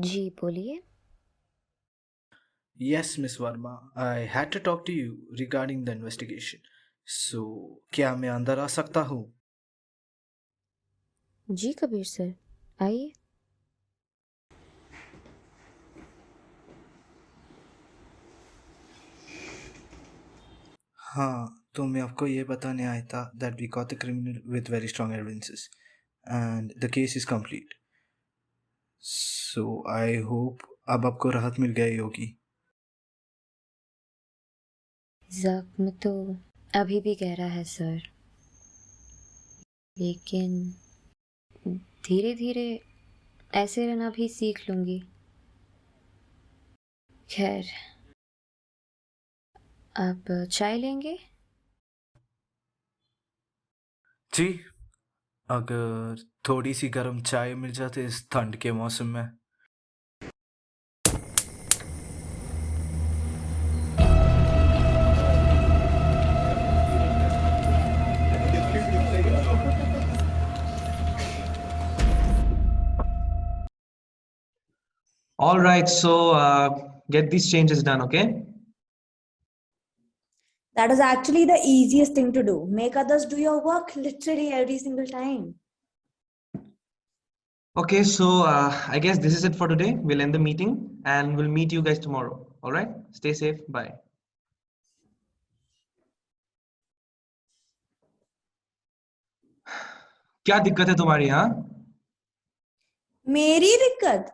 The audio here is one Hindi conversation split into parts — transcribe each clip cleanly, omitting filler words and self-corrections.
जी, बोलिए। Yes, Miss Verma, I had to talk to you regarding the investigation. So, क्या मैं अंदर आ सकता हूँ? जी, कबीर सर, आइए। हाँ, तो मैं आपको ये बताने आया था that we caught the criminal with very strong evidences and the case is complete. So, I hope अब आपको राहत मिल गई होगी। ज़ख्म तो अभी भी गहरा है सर, लेकिन धीरे-धीरे ऐसे रहना भी सीख लूँगी। खैर, आप चाय लेंगे? जी, अगर थोड़ी सी गर्म चाय मिल जाती इस ठंड के मौसम में। All right, so get these changes done, okay? That is actually the easiest thing to do. Make others do your work literally every single time. Okay, so I guess this is it for today. We'll end the meeting and we'll meet you guys tomorrow. All right, stay safe. Bye. क्या दिक्कत है तुम्हारी यहाँ? मेरी दिक्कत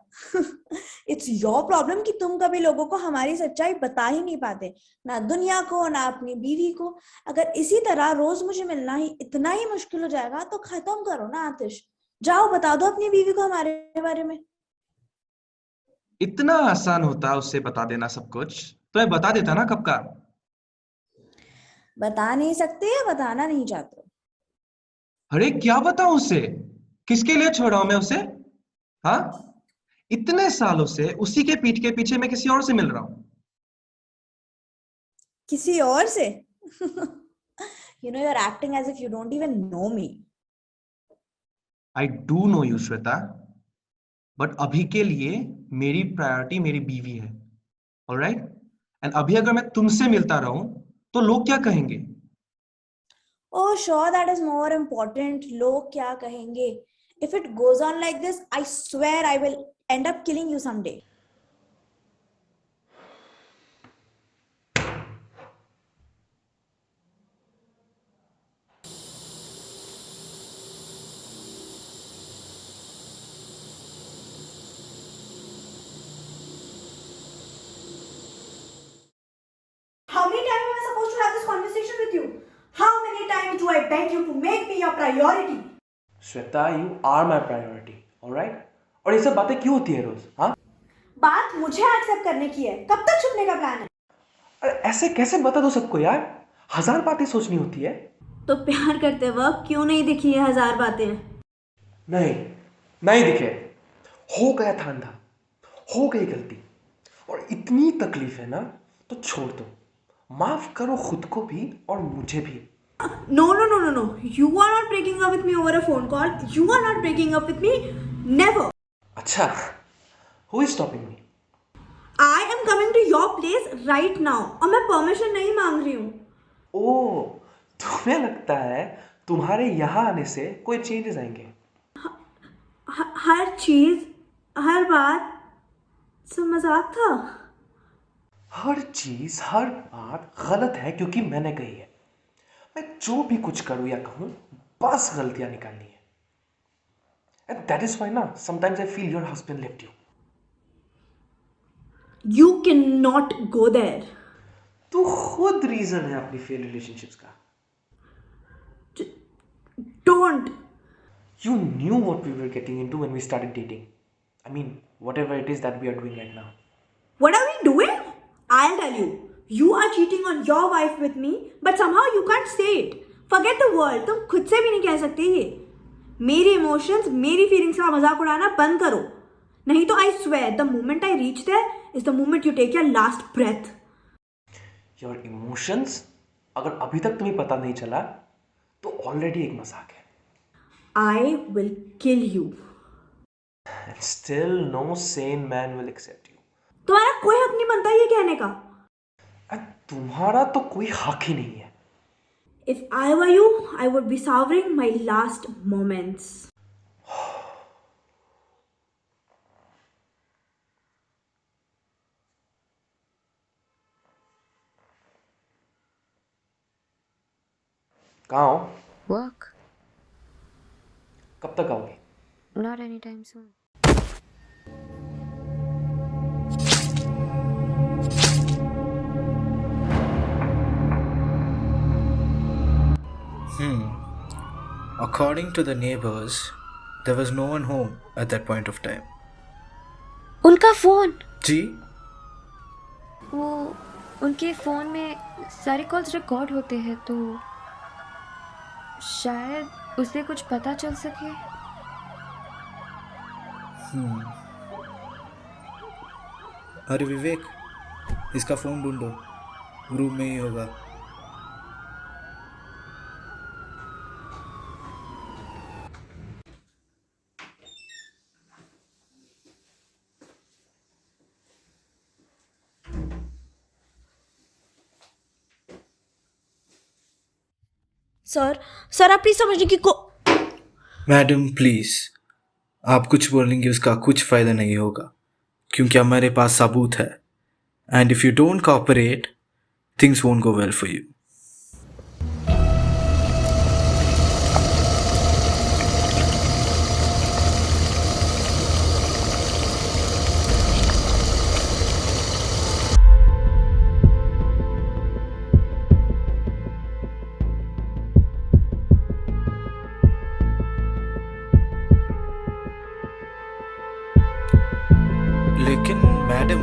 इट्स योर प्रॉब्लम कि तुम कभी लोगों को हमारी सच्चाई बता ही नहीं पाते, ना दुनिया को ना अपनी बीवी को। अगर इसी तरह रोज मुझे मिलना ही इतना ही मुश्किल हो जाएगा तो खत्म करो ना आतिश। जाओ बता दो अपनी बीवी को हमारे बारे में। इतना आसान होता उससे बता देना सब कुछ, तो मैं बता देता ना कब का। बता नहीं सकते या बताना नहीं चाहते? अरे क्या बताऊं उसे? किसके लिए छोड़ा हूं मैं उसे? हाँ, इतने सालों से उसी के पीठ के पीछे मैं किसी और से मिल रहा हूं। किसी और से? You know, you're acting as if you don't even know me. I do know you Shweta, but अभी के लिए मेरी प्रायोरिटी मेरी बीवी है। ऑलराइट, एंड अभी अगर मैं तुमसे मिलता रहूं तो लोग क्या कहेंगे? Oh, sure, that is more important. लोग क्या कहेंगे? If it goes on like this, I swear I will end up killing you someday. How many times am I supposed to have this conversation with you? How many times do I beg you to make me your priority? Shweta, you are my priority, alright? और ये सब बातें क्यों होती है रोज? हाँ, बात मुझे एक्सेप्ट करने की है। कब तक छुपने का प्लान है? अरे ऐसे कैसे बता दो सबको यार? 1000 बातें सोचनी होती है। तो प्यार करते वक्त क्यों नहीं दिखी ये 1000 बातें? नहीं, नहीं दिखे। हो गया था अंधा, हो गई गलती, और इतनी तकलीफ है ना तो छोड़ दो। माफ करो खुद को भी और मुझे भी। No, no, no, no, no. You are not breaking up with me over a phone call. You are not breaking up with me. Never. अच्छा, who is stopping me? I am coming to your place right now. और मैं परमिशन नहीं मांग रही हूँ। ओ, तुम्हें लगता है तुम्हारे यहाँ आने से कोई चेंजेस आएंगे? हर चीज, हर बात सब मजाक था। हर चीज हर बात गलत है क्योंकि मैंने कही है। मैं जो भी कुछ करूं या कहूं, बस गलतियां निकालनी है। एंड दैट इज व्हाई ना sometimes I feel your husband left you. You cannot go there. तू खुद रीजन है अपनी फेल रिलेशनशिप्स का। Don't. You knew what we were getting into when we started dating. I mean, whatever it is that we are doing right now. What are we doing? I'll tell you. You are cheating on your wife with me, but somehow you can't say it. Forget the world. तुम खुद से भी नहीं कह सकते ये। मेरी इमोशंस, मेरी फीलिंग्स का मजाक उड़ाना बंद करो, नहीं तो I swear the moment I reach there is the moment you take your last breath. Your emotions, अगर अभी तक तुम्हें पता नहीं चला तो ऑलरेडी एक मजाक है। I will kill you. And still no sane man will accept you. तुम्हारा कोई हक नहीं बनता ये कहने का. And तुम्हारा तो कोई हक ही नहीं है. If I were you, I would be savoring my last moments. कहाँ हो? वर्क. कब तक आओगे? Not any time soon. According to the neighbors, there was no one home at that point of time. उनका फोन. जी? वो उनके फोन में सारे कॉल्स रिकॉर्ड होते हैं, तो शायद उसे कुछ पता चल सके. अरे विवेक, इसका फोन ढूंढो, रूम में ही होगा. सर आप प्लीज समझने की मैडम प्लीज, आप कुछ बोलेंगे उसका कुछ फायदा नहीं होगा, क्योंकि हमारे पास सबूत है. And if you don't cooperate, things won't go well for you. लेकिन madam,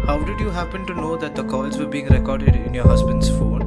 how did you happen to know that the calls were being recorded in your husband's phone?